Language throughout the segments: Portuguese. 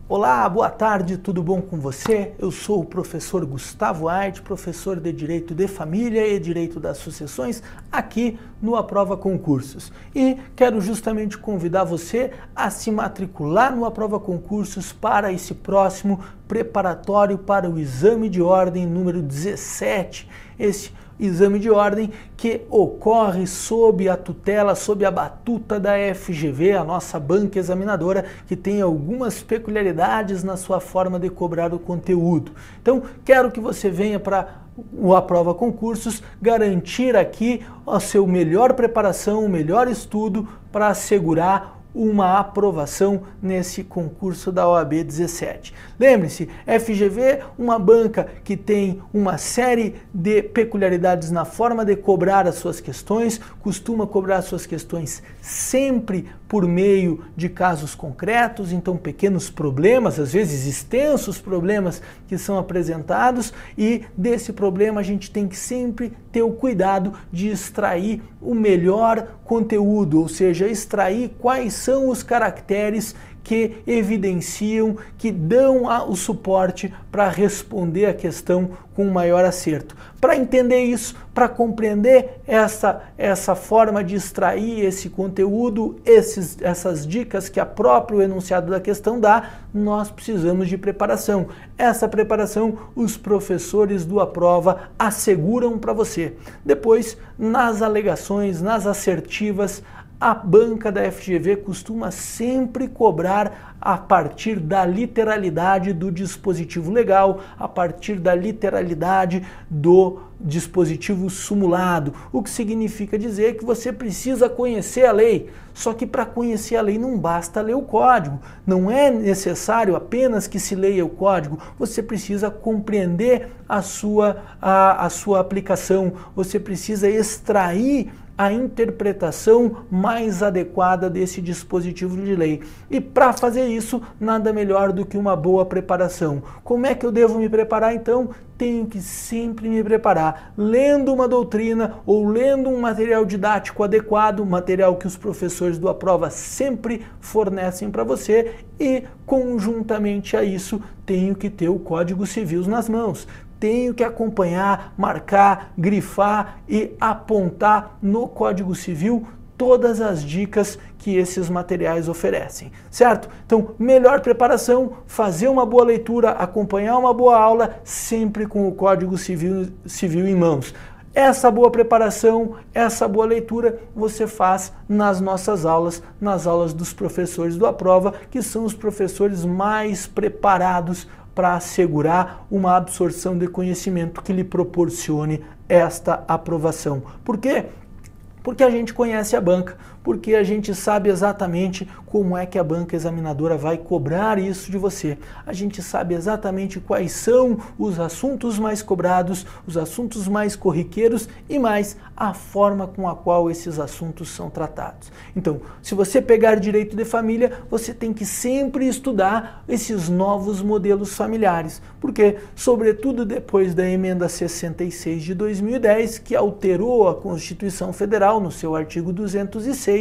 Olá, boa tarde, tudo bom com você? Eu sou o professor Gustavo Ait, professor de Direito de Família e Direito das Sucessões, aqui no Aprova Concursos. E quero justamente convidar você a se matricular no Aprova Concursos para esse próximo preparatório para o exame de ordem número 17. Esse exame de ordem que ocorre sob a tutela, sob a batuta da FGV, a nossa banca examinadora, que tem algumas peculiaridades na sua forma de cobrar o conteúdo. Então, quero que você venha para o Aprova Concursos garantir aqui a sua melhor preparação, o melhor estudo para assegurar uma aprovação nesse concurso da OAB 17. Lembre-se, FGV, uma banca que tem uma série de peculiaridades na forma de cobrar as suas questões, costuma cobrar as suas questões sempre por meio de casos concretos, então pequenos problemas, às vezes extensos problemas que são apresentados, e desse problema a gente tem que sempre ter o cuidado de extrair o melhor conteúdo, ou seja, extrair quais são os caracteres que evidenciam, que dão o suporte para responder a questão com maior acerto. Para entender isso, para compreender essa forma de extrair esse conteúdo, essas dicas que a próprio enunciado da questão dá, nós precisamos de preparação. Essa preparação os professores do Aprova asseguram para você. Depois, nas alegações, nas assertivas, a banca da FGV costuma sempre cobrar a partir da literalidade do dispositivo legal, a partir da literalidade do dispositivo sumulado, o que significa dizer que você precisa conhecer a lei. Só que para conhecer a lei não basta ler o código, não é necessário apenas que se leia o código, você precisa compreender a sua aplicação, você precisa extrair a interpretação mais adequada desse dispositivo de lei. E para fazer isso, nada melhor do que uma boa preparação. Como é que eu devo me preparar então? Tenho que sempre me preparar lendo uma doutrina ou lendo um material didático adequado, material que os professores do Aprova sempre fornecem para você, e conjuntamente a isso tenho que ter o Código Civil nas mãos. Tenho que acompanhar, marcar, grifar e apontar no Código Civil todas as dicas que esses materiais oferecem, certo? Então, melhor preparação, fazer uma boa leitura, acompanhar uma boa aula, sempre com o Código Civil em mãos. Essa boa preparação, essa boa leitura, você faz nas nossas aulas, nas aulas dos professores do Aprova, que são os professores mais preparados para assegurar uma absorção de conhecimento que lhe proporcione esta aprovação. Por quê? Porque a gente conhece a banca, porque a gente sabe exatamente como é que a banca examinadora vai cobrar isso de você. A gente sabe exatamente quais são os assuntos mais cobrados, os assuntos mais corriqueiros e mais a forma com a qual esses assuntos são tratados. Então, se você pegar direito de família, você tem que sempre estudar esses novos modelos familiares, porque, sobretudo depois da emenda 66 de 2010, que alterou a Constituição Federal no seu artigo 206,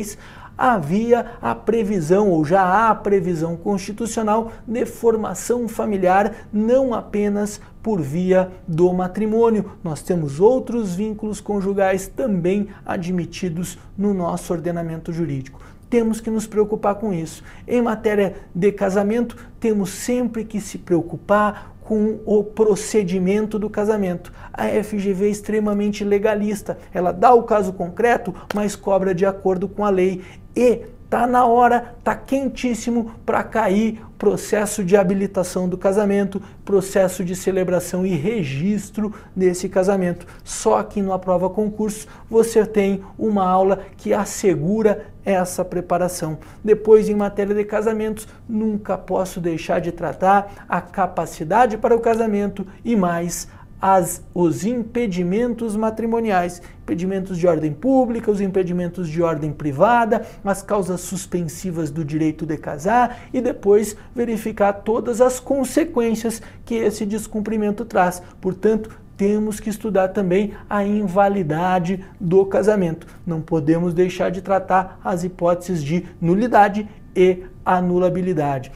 havia a previsão, ou já há a previsão constitucional de formação familiar, não apenas por via do matrimônio. Nós temos outros vínculos conjugais também admitidos no nosso ordenamento jurídico. Temos que nos preocupar com isso. Em matéria de casamento, temos sempre que se preocupar com o procedimento do casamento. A FGV é extremamente legalista, ela dá o caso concreto, mas cobra de acordo com a lei. E tá na hora, tá quentíssimo para cair processo de habilitação do casamento, processo de celebração e registro desse casamento. Só que no Aprova Concursos você tem uma aula que assegura essa preparação. Depois, em matéria de casamentos, nunca posso deixar de tratar a capacidade para o casamento e mais os impedimentos matrimoniais, impedimentos de ordem pública, os impedimentos de ordem privada, as causas suspensivas do direito de casar e depois verificar todas as consequências que esse descumprimento traz. Portanto, temos que estudar também a invalidade do casamento. Não podemos deixar de tratar as hipóteses de nulidade e anulabilidade.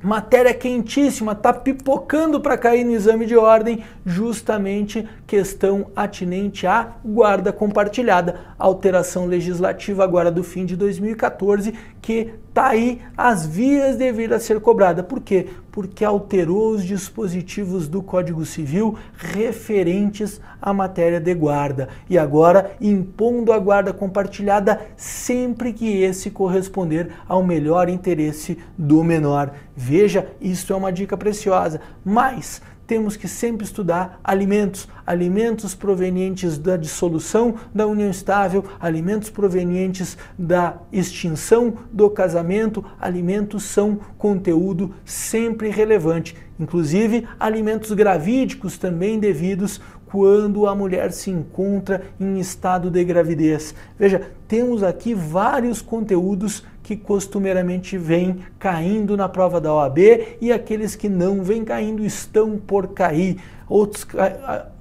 Matéria quentíssima, está pipocando para cair no exame de ordem, justamente questão atinente à guarda compartilhada, alteração legislativa agora do fim de 2014, que está aí às vias de vir a ser cobrada. Por quê? Porque alterou os dispositivos do Código Civil referentes à matéria de guarda e agora impondo a guarda compartilhada sempre que esse corresponder ao melhor interesse do menor. Veja, isso é uma dica preciosa, mas temos que sempre estudar alimentos provenientes da dissolução da união estável, alimentos provenientes da extinção do casamento, alimentos são conteúdo sempre relevante, inclusive alimentos gravídicos também devidos quando a mulher se encontra em estado de gravidez. Veja, temos aqui vários conteúdos que costumeiramente vêm caindo na prova da OAB e aqueles que não vêm caindo estão por cair.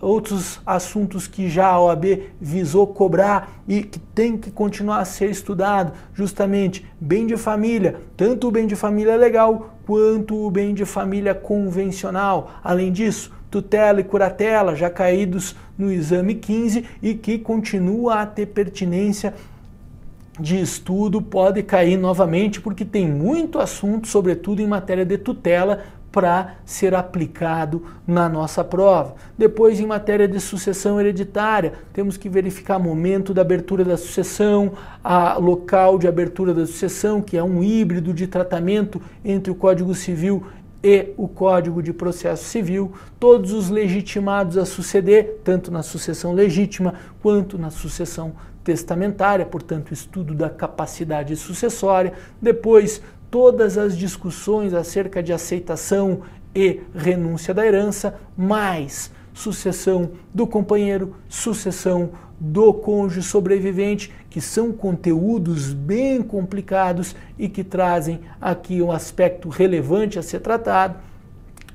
Outros assuntos que já a OAB visou cobrar e que tem que continuar a ser estudado, justamente bem de família, tanto o bem de família legal quanto o bem de família convencional. Além disso, tutela e curatela, já caídos no exame 15 e que continua a ter pertinência de estudo, pode cair novamente porque tem muito assunto, sobretudo em matéria de tutela, para ser aplicado na nossa prova. Depois, em matéria de sucessão hereditária, temos que verificar momento da abertura da sucessão, a local de abertura da sucessão, que é um híbrido de tratamento entre o Código Civil e o Código de Processo Civil, todos os legitimados a suceder, tanto na sucessão legítima quanto na sucessão testamentária, portanto, estudo da capacidade sucessória. Depois, todas as discussões acerca de aceitação e renúncia da herança, mais sucessão do companheiro, sucessão do cônjuge sobrevivente, que são conteúdos bem complicados e que trazem aqui um aspecto relevante a ser tratado.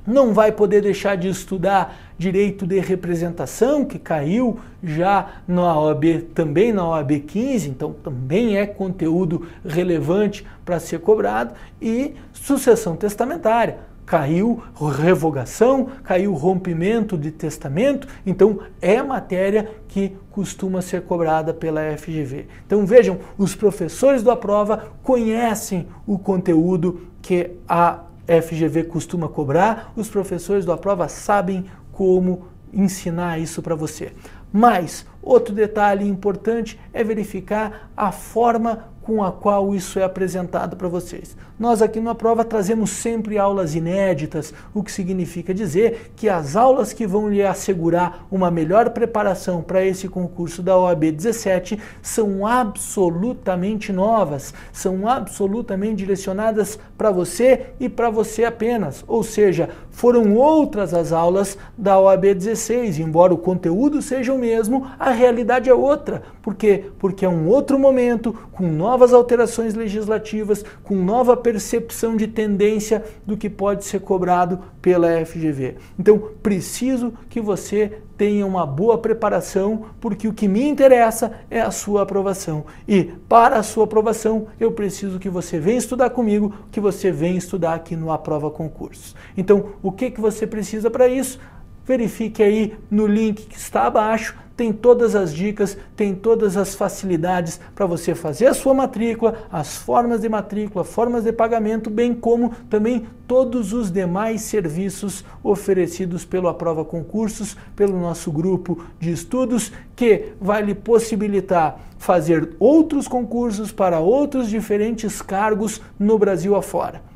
Não vai poder deixar de estudar direito de representação, que caiu já na OAB, também na OAB 15, então também é conteúdo relevante para ser cobrado, e sucessão testamentária. Caiu revogação, caiu rompimento de testamento, então é matéria que costuma ser cobrada pela FGV. Então vejam, os professores da prova conhecem o conteúdo que a FGV costuma cobrar, os professores da prova sabem como ensinar isso para você. Mas outro detalhe importante é verificar a forma com a qual isso é apresentado para vocês. Nós aqui na prova trazemos sempre aulas inéditas, o que significa dizer que as aulas que vão lhe assegurar uma melhor preparação para esse concurso da OAB 17 são absolutamente novas, são absolutamente direcionadas para você e para você apenas, ou seja, foram outras as aulas da OAB 16, embora o conteúdo seja o mesmo, a realidade é outra. Por quê? Porque é um outro momento, com novas alterações legislativas, com nova percepção de tendência do que pode ser cobrado pela FGV. Então, preciso que você tenha uma boa preparação, porque o que me interessa é a sua aprovação. E para a sua aprovação, eu preciso que você venha estudar comigo, que você venha estudar aqui no Aprova Concursos. Então, o que você precisa para isso? Verifique aí no link que está abaixo, tem todas as dicas, tem todas as facilidades para você fazer a sua matrícula, as formas de matrícula, formas de pagamento, bem como também todos os demais serviços oferecidos pelo Aprova Concursos, pelo nosso grupo de estudos, que vai lhe possibilitar fazer outros concursos para outros diferentes cargos no Brasil afora.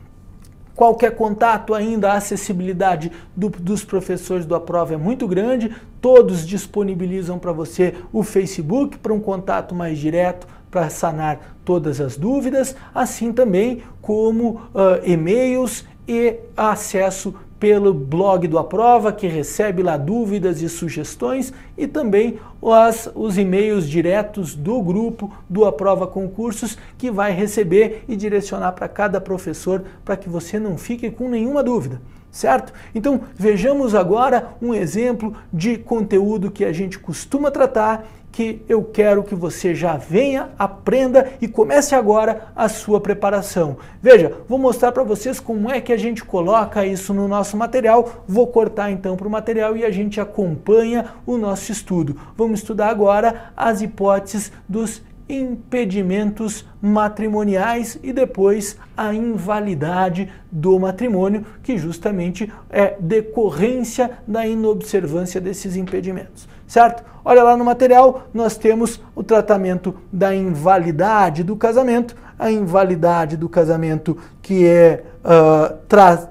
Qualquer contato ainda, a acessibilidade dos professores do Aprova é muito grande, todos disponibilizam para você o Facebook para um contato mais direto, para sanar todas as dúvidas, assim também como e-mails e acesso pelo blog do Aprova, que recebe lá dúvidas e sugestões, e também os e-mails diretos do grupo do Aprova Concursos, que vai receber e direcionar para cada professor, para que você não fique com nenhuma dúvida. Certo? Então vejamos agora um exemplo de conteúdo que a gente costuma tratar, que eu quero que você já venha, aprenda e comece agora a sua preparação. Veja, vou mostrar para vocês como é que a gente coloca isso no nosso material. Vou cortar então para o material e a gente acompanha o nosso estudo. Vamos estudar agora as hipóteses dos impedimentos matrimoniais e depois a invalidade do matrimônio, que justamente é decorrência da inobservância desses impedimentos, certo? Olha lá no material, nós temos o tratamento da invalidade do casamento, a invalidade do casamento que é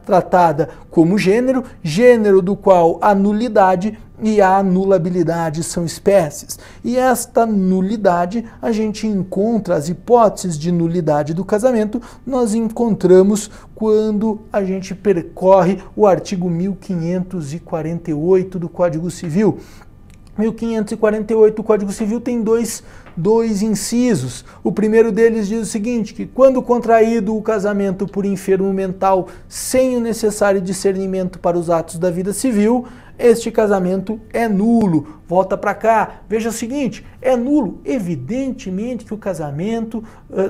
tratada como gênero do qual a nulidade e a anulabilidade são espécies. E esta nulidade, a gente encontra as hipóteses de nulidade do casamento, nós encontramos quando a gente percorre o artigo 1548 do Código Civil. 1548 do Código Civil tem dois incisos. O primeiro deles diz o seguinte, que quando contraído o casamento por enfermo mental sem o necessário discernimento para os atos da vida civil, este casamento é nulo. Volta para cá, veja o seguinte, é nulo. Evidentemente que o casamento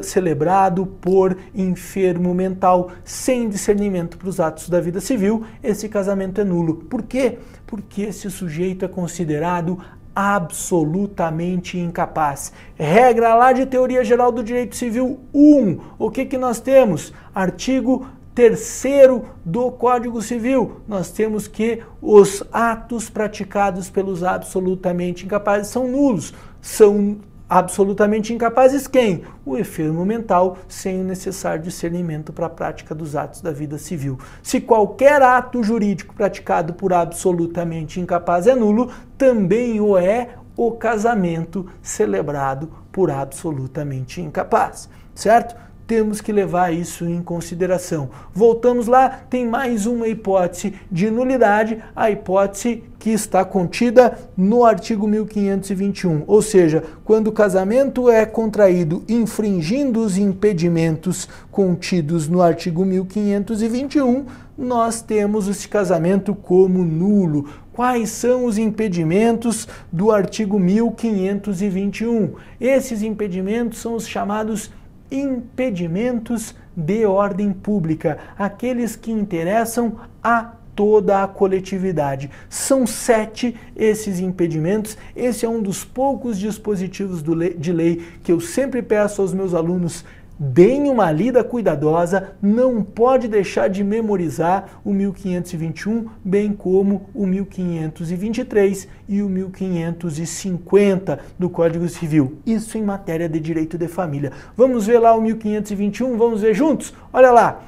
celebrado por enfermo mental sem discernimento para os atos da vida civil, esse casamento é nulo. Por quê? Porque esse sujeito é considerado absolutamente incapaz. Regra lá de Teoria Geral do Direito Civil 1. O que nós temos? Artigo 3º do Código Civil, nós temos que os atos praticados pelos absolutamente incapazes são nulos. São absolutamente incapazes quem? O enfermo mental sem o necessário discernimento para a prática dos atos da vida civil. Se qualquer ato jurídico praticado por absolutamente incapaz é nulo, também o é o casamento celebrado por absolutamente incapaz, certo? Temos que levar isso em consideração. Voltamos lá, tem mais uma hipótese de nulidade, a hipótese que está contida no artigo 1521, ou seja, quando o casamento é contraído infringindo os impedimentos contidos no artigo 1521, nós temos esse casamento como nulo. Quais são os impedimentos do artigo 1521? Esses impedimentos são os chamados impedimentos de ordem pública, aqueles que interessam a toda a coletividade. São 7 esses impedimentos. Esse é um dos poucos dispositivos de lei que eu sempre peço aos meus alunos: deem uma lida cuidadosa, não pode deixar de memorizar o 1521, bem como o 1523 e o 1550 do Código Civil. Isso em matéria de direito de família. Vamos ver lá o 1521, vamos ver juntos? Olha lá,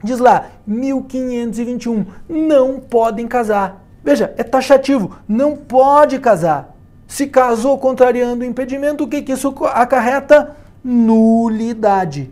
diz lá, 1521, não podem casar. Veja, é taxativo, não pode casar. Se casou contrariando o impedimento, o que isso acarreta? Nulidade.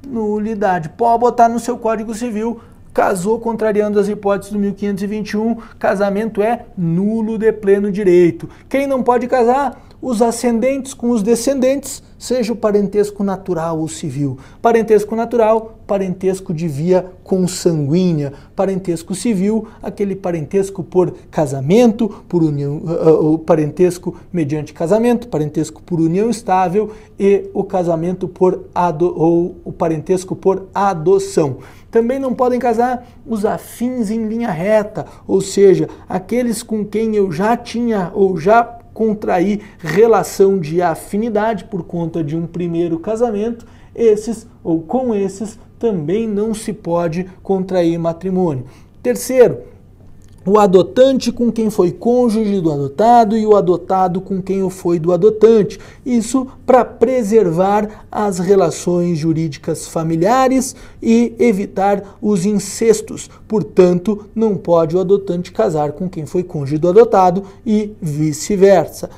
Nulidade. Pode botar no seu Código Civil, casou contrariando as hipóteses do 1521, casamento é nulo de pleno direito. Quem não pode casar? Os ascendentes com os descendentes, seja o parentesco natural ou civil. Parentesco natural, parentesco de via consanguínea. Parentesco civil, aquele parentesco por casamento, por união, o parentesco mediante casamento, parentesco por união estável e o casamento ou o parentesco por adoção. Também não podem casar os afins em linha reta, ou seja, aqueles com quem eu já tinha ou já contrair relação de afinidade por conta de um primeiro casamento, esses ou com esses também não se pode contrair matrimônio. Terceiro, o adotante com quem foi cônjuge do adotado e o adotado com quem o foi do adotante. Isso para preservar as relações jurídicas familiares e evitar os incestos. Portanto, não pode o adotante casar com quem foi cônjuge do adotado e vice-versa.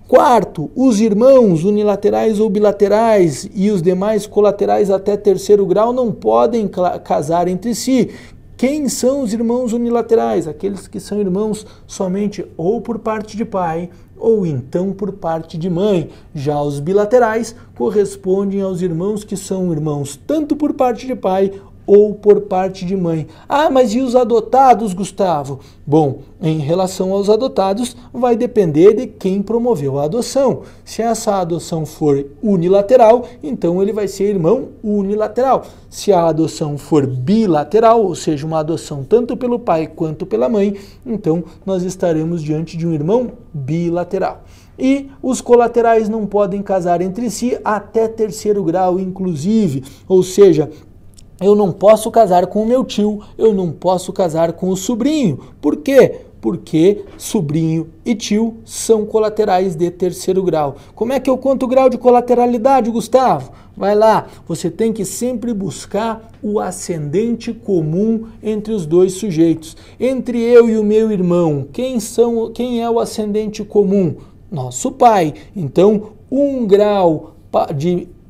Quarto, os irmãos unilaterais ou bilaterais e os demais colaterais até terceiro grau não podem casar entre si. Quem são os irmãos unilaterais? Aqueles que são irmãos somente ou por parte de pai ou então por parte de mãe. Já os bilaterais correspondem aos irmãos que são irmãos tanto por parte de pai ou por parte de mãe. Ah, mas e os adotados, Gustavo? Bom, em relação aos adotados, vai depender de quem promoveu a adoção. Se essa adoção for unilateral, então ele vai ser irmão unilateral. Se a adoção for bilateral, ou seja, uma adoção tanto pelo pai quanto pela mãe, então nós estaremos diante de um irmão bilateral. E os colaterais não podem casar entre si até terceiro grau, inclusive, ou seja, eu não posso casar com o meu tio, eu não posso casar com o sobrinho. Por quê? Porque sobrinho e tio são colaterais de terceiro grau. Como é que eu conto o grau de colateralidade, Gustavo? Vai lá, você tem que sempre buscar o ascendente comum entre os dois sujeitos. Entre eu e o meu irmão, quem é o ascendente comum? Nosso pai. Então, 1 grau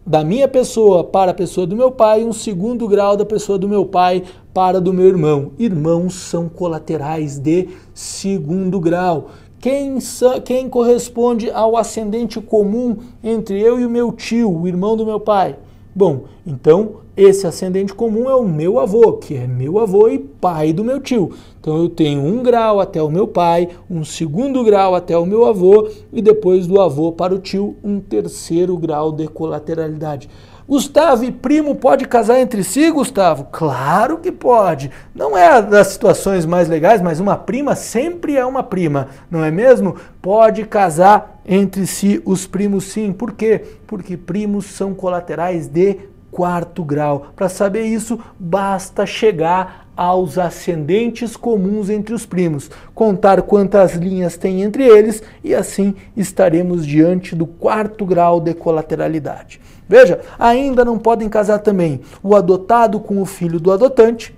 da minha pessoa para a pessoa do meu pai, 2º grau da pessoa do meu pai para do meu irmão. Irmãos são colaterais de 2º grau. Quem corresponde ao ascendente comum entre eu e o meu tio, o irmão do meu pai? Bom, então esse ascendente comum é o meu avô, que é meu avô e pai do meu tio. Então eu tenho 1 grau até o meu pai, 2º grau até o meu avô e depois do avô para o tio, 3º grau de colateralidade. Gustavo, e primo pode casar entre si, Gustavo? Claro que pode. Não é das situações mais legais, mas uma prima sempre é uma prima, não é mesmo? Pode casar entre si os primos sim. Por quê? Porque primos são colaterais de 4º grau. Para saber isso, basta chegar aos ascendentes comuns entre os primos, contar quantas linhas tem entre eles e assim estaremos diante do 4º grau de colateralidade. Veja, ainda não podem casar também o adotado com o filho do adotante,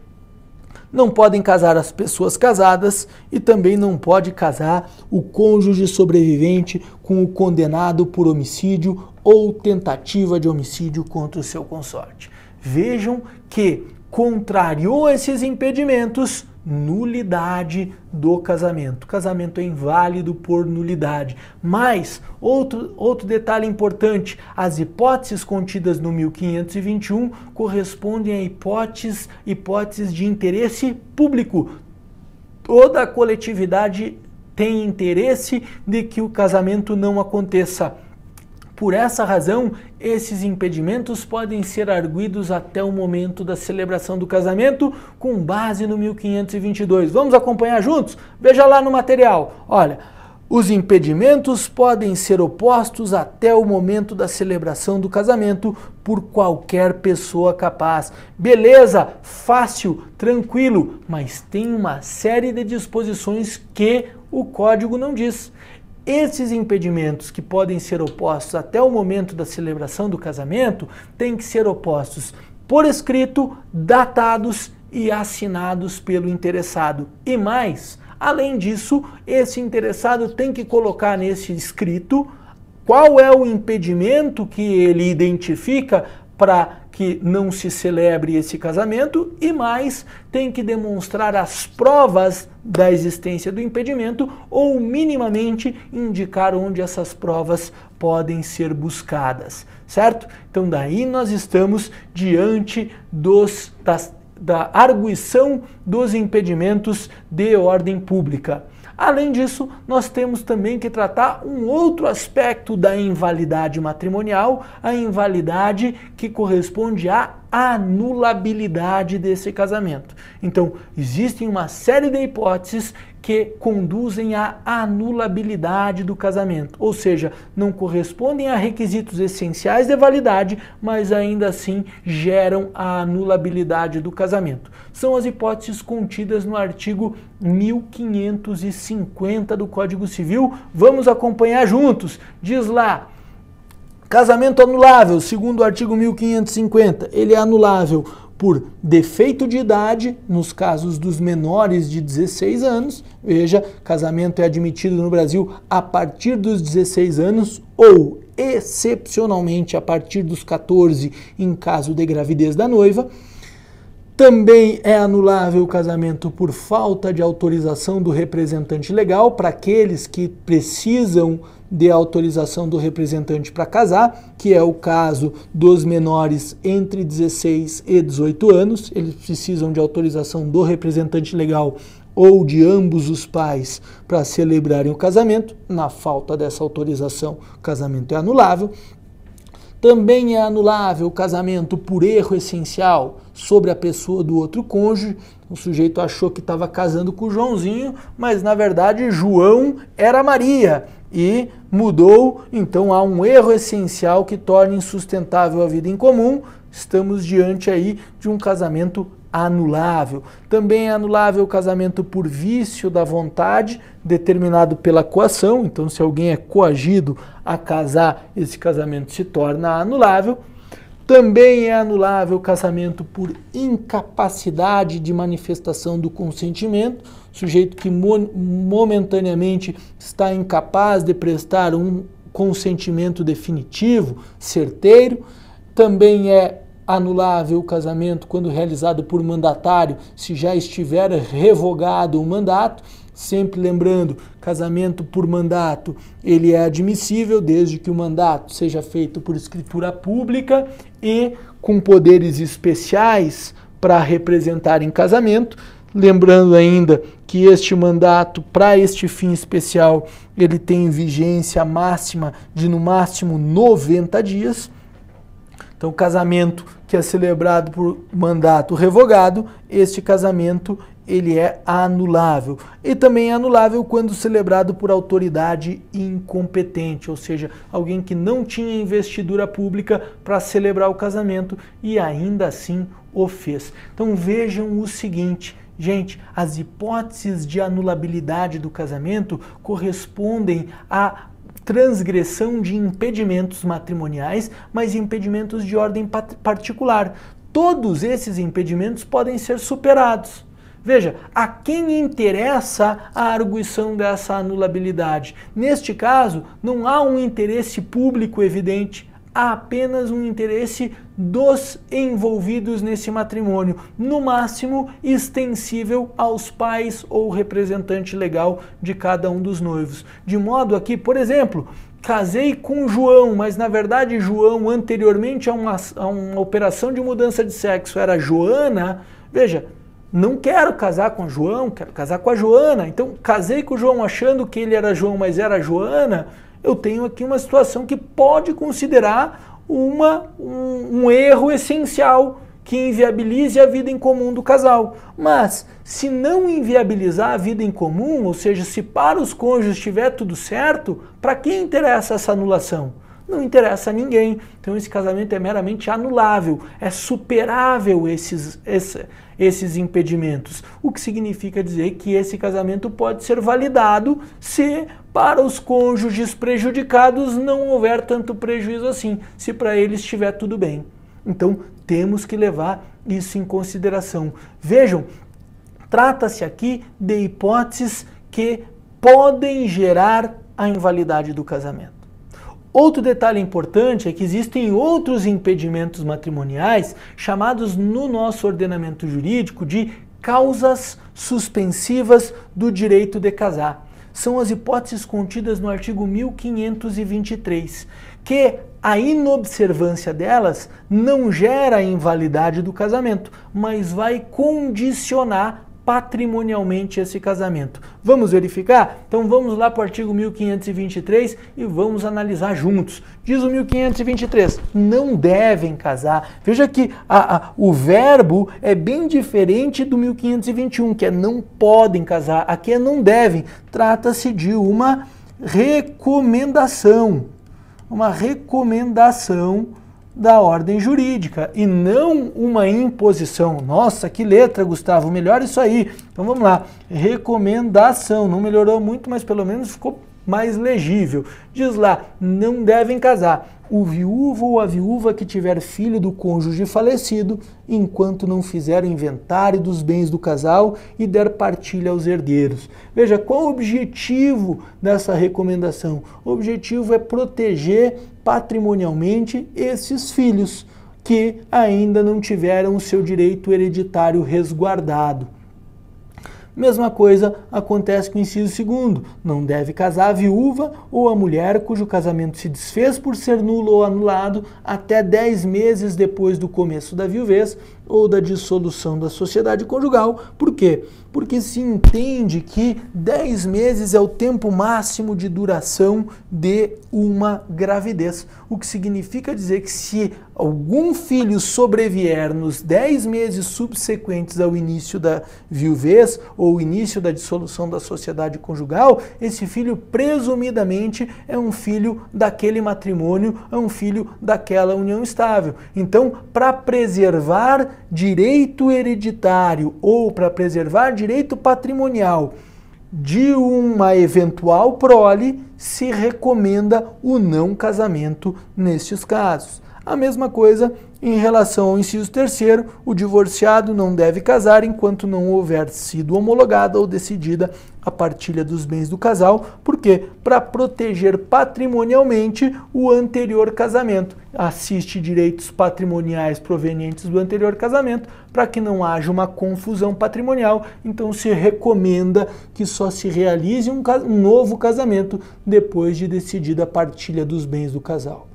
não podem casar as pessoas casadas e também não pode casar o cônjuge sobrevivente com o condenado por homicídio ou tentativa de homicídio contra o seu consorte. Vejam que contrariou esses impedimentos, nulidade do casamento. Casamento é inválido por nulidade. Mas, outro detalhe importante, as hipóteses contidas no 1521 correspondem a hipóteses de interesse público. Toda a coletividade tem interesse de que o casamento não aconteça. Por essa razão, esses impedimentos podem ser arguidos até o momento da celebração do casamento com base no 1522. Vamos acompanhar juntos? Veja lá no material. Olha, os impedimentos podem ser opostos até o momento da celebração do casamento por qualquer pessoa capaz. Beleza, fácil, tranquilo, mas tem uma série de disposições que o código não diz. Esses impedimentos que podem ser opostos até o momento da celebração do casamento têm que ser opostos por escrito, datados e assinados pelo interessado. E mais, além disso, esse interessado tem que colocar nesse escrito qual é o impedimento que ele identifica para que não se celebre esse casamento e mais, tem que demonstrar as provas da existência do impedimento ou minimamente indicar onde essas provas podem ser buscadas, certo? Então daí nós estamos diante da arguição dos impedimentos de ordem pública. Além disso, nós temos também que tratar um outro aspecto da invalidade matrimonial, a invalidade que corresponde à anulabilidade desse casamento. Então, existem uma série de hipóteses que conduzem à anulabilidade do casamento, ou seja, não correspondem a requisitos essenciais de validade, mas ainda assim geram a anulabilidade do casamento. São as hipóteses contidas no artigo 1550 do Código Civil. Vamos acompanhar juntos. Diz lá: casamento anulável, segundo o artigo 1550, ele é anulável por defeito de idade, nos casos dos menores de 16 anos. Veja, casamento é admitido no Brasil a partir dos 16 anos ou, excepcionalmente, a partir dos 14, em caso de gravidez da noiva. Também é anulável o casamento por falta de autorização do representante legal, para aqueles que precisam de autorização do representante para casar, que é o caso dos menores entre 16 e 18 anos. Eles precisam de autorização do representante legal ou de ambos os pais para celebrarem o casamento. Na falta dessa autorização, o casamento é anulável. Também é anulável o casamento por erro essencial sobre a pessoa do outro cônjuge. O sujeito achou que estava casando com o Joãozinho, mas na verdade João era Maria e mudou. Então há um erro essencial que torna insustentável a vida em comum. Estamos diante aí de um casamento anulável. Também é anulável o casamento por vício da vontade, determinado pela coação. Então, se alguém é coagido a casar, esse casamento se torna anulável. Também é anulável o casamento por incapacidade de manifestação do consentimento, sujeito que momentaneamente está incapaz de prestar um consentimento definitivo, certeiro. Também é anulável o casamento quando realizado por mandatário, se já estiver revogado o mandato. Sempre lembrando, casamento por mandato, ele é admissível desde que o mandato seja feito por escritura pública e com poderes especiais para representar em casamento. Lembrando ainda que este mandato, para este fim especial, ele tem vigência máxima de no máximo 90 dias. Então, casamento que é celebrado por mandato revogado, este casamento ele é anulável. E também é anulável quando celebrado por autoridade incompetente, ou seja, alguém que não tinha investidura pública para celebrar o casamento e ainda assim o fez. Então vejam o seguinte, gente, as hipóteses de anulabilidade do casamento correspondem a transgressão de impedimentos matrimoniais, mas impedimentos de ordem particular. Todos esses impedimentos podem ser superados. Veja, a quem interessa a arguição dessa anulabilidade? Neste caso, não há um interesse público evidente, há apenas um interesse dos envolvidos nesse matrimônio, no máximo extensível aos pais ou representante legal de cada um dos noivos. De modo aqui, por exemplo, casei com João, mas na verdade João anteriormente a uma operação de mudança de sexo era Joana. Veja, não quero casar com João, quero casar com a Joana. Então casei com o João achando que ele era João, mas era Joana. Eu tenho aqui uma situação que pode considerar um erro essencial que inviabilize a vida em comum do casal. Mas, se não inviabilizar a vida em comum, ou seja, se para os cônjuges estiver tudo certo, para quem interessa essa anulação? Não interessa a ninguém. Então esse casamento é meramente anulável, é superável esses impedimentos. O que significa dizer que esse casamento pode ser validado se para os cônjuges prejudicados não houver tanto prejuízo assim, se para eles estiver tudo bem. Então temos que levar isso em consideração. Vejam, trata-se aqui de hipóteses que podem gerar a invalidade do casamento. Outro detalhe importante é que existem outros impedimentos matrimoniais chamados no nosso ordenamento jurídico de causas suspensivas do direito de casar. São as hipóteses contidas no artigo 1523, que a inobservância delas não gera a invalidade do casamento, mas vai condicionar patrimonialmente esse casamento. Vamos verificar? Então vamos lá para o artigo 1523 e vamos analisar juntos. Diz o 1523, não devem casar. Veja que o verbo é bem diferente do 1521, que é não podem casar. Aqui é não devem. Trata-se de uma recomendação. Uma recomendação da ordem jurídica e não uma imposição. Nossa, que letra, Gustavo, melhor isso aí. Então vamos lá, recomendação, não melhorou muito, mas pelo menos ficou mais legível. Diz lá, não devem casar o viúvo ou a viúva que tiver filho do cônjuge falecido, enquanto não fizer o inventário dos bens do casal e der partilha aos herdeiros. Veja, qual o objetivo dessa recomendação? O objetivo é proteger patrimonialmente esses filhos que ainda não tiveram o seu direito hereditário resguardado. Mesma coisa acontece com o inciso 2º. Não deve casar a viúva ou a mulher cujo casamento se desfez por ser nulo ou anulado até 10 meses depois do começo da viuvez ou da dissolução da sociedade conjugal. Por quê? Porque se entende que 10 meses é o tempo máximo de duração de uma gravidez. O que significa dizer que se algum filho sobrevier nos 10 meses subsequentes ao início da viuvez ou início da dissolução da sociedade conjugal, esse filho presumidamente é um filho daquele matrimônio, é um filho daquela união estável. Então, para preservar direito hereditário ou para preservar direito patrimonial de uma eventual prole, se recomenda o não casamento nestes casos. A mesma coisa em relação ao inciso 3º, o divorciado não deve casar enquanto não houver sido homologada ou decidida a partilha dos bens do casal. Por quê? Para proteger patrimonialmente o anterior casamento. Assiste direitos patrimoniais provenientes do anterior casamento para que não haja uma confusão patrimonial. Então se recomenda que só se realize um novo casamento depois de decidida a partilha dos bens do casal.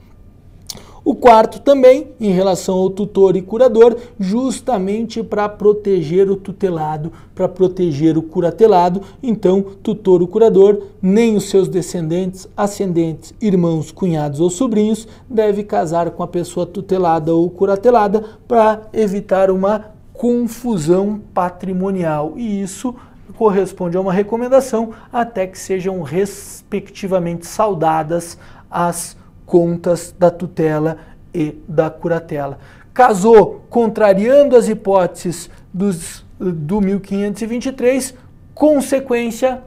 O 4º também, em relação ao tutor e curador, justamente para proteger o tutelado, para proteger o curatelado. Então, tutor ou curador, nem os seus descendentes, ascendentes, irmãos, cunhados ou sobrinhos, deve casar com a pessoa tutelada ou curatelada para evitar uma confusão patrimonial. E isso corresponde a uma recomendação até que sejam respectivamente saudadas as contas da tutela e da curatela. Casou contrariando as hipóteses do 1523, consequência,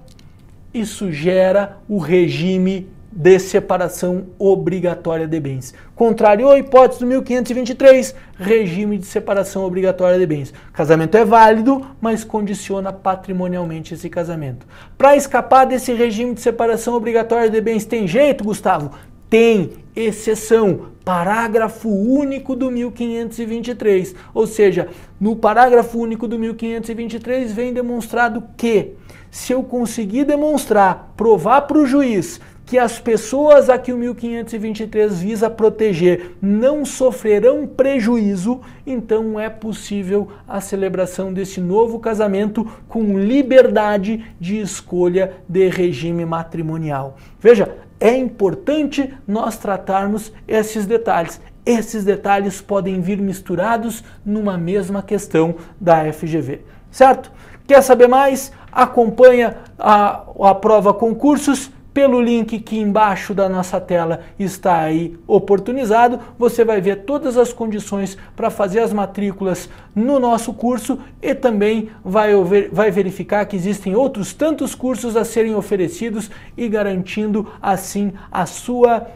isso gera o regime de separação obrigatória de bens. Contrariou a hipótese do 1523, regime de separação obrigatória de bens. Casamento é válido, mas condiciona patrimonialmente esse casamento. Para escapar desse regime de separação obrigatória de bens, tem jeito, Gustavo? Tem exceção, parágrafo único do 1523. Ou seja, no parágrafo único do 1523 vem demonstrado que, se eu conseguir demonstrar, provar para o juiz que as pessoas a que o 1523 visa proteger não sofrerão prejuízo, então é possível a celebração desse novo casamento com liberdade de escolha de regime matrimonial. Veja, é importante nós tratarmos esses detalhes. Esses detalhes podem vir misturados numa mesma questão da FGV, certo? Quer saber mais? Acompanha a prova concursos pelo link que embaixo da nossa tela está aí oportunizado. Você vai ver todas as condições para fazer as matrículas no nosso curso e também vai verificar que existem outros tantos cursos a serem oferecidos e garantindo assim a sua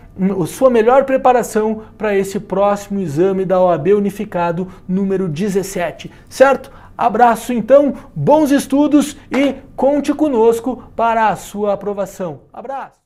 melhor preparação para esse próximo exame da OAB Unificado número 17, certo? Abraço então, bons estudos e conte conosco para a sua aprovação. Abraço!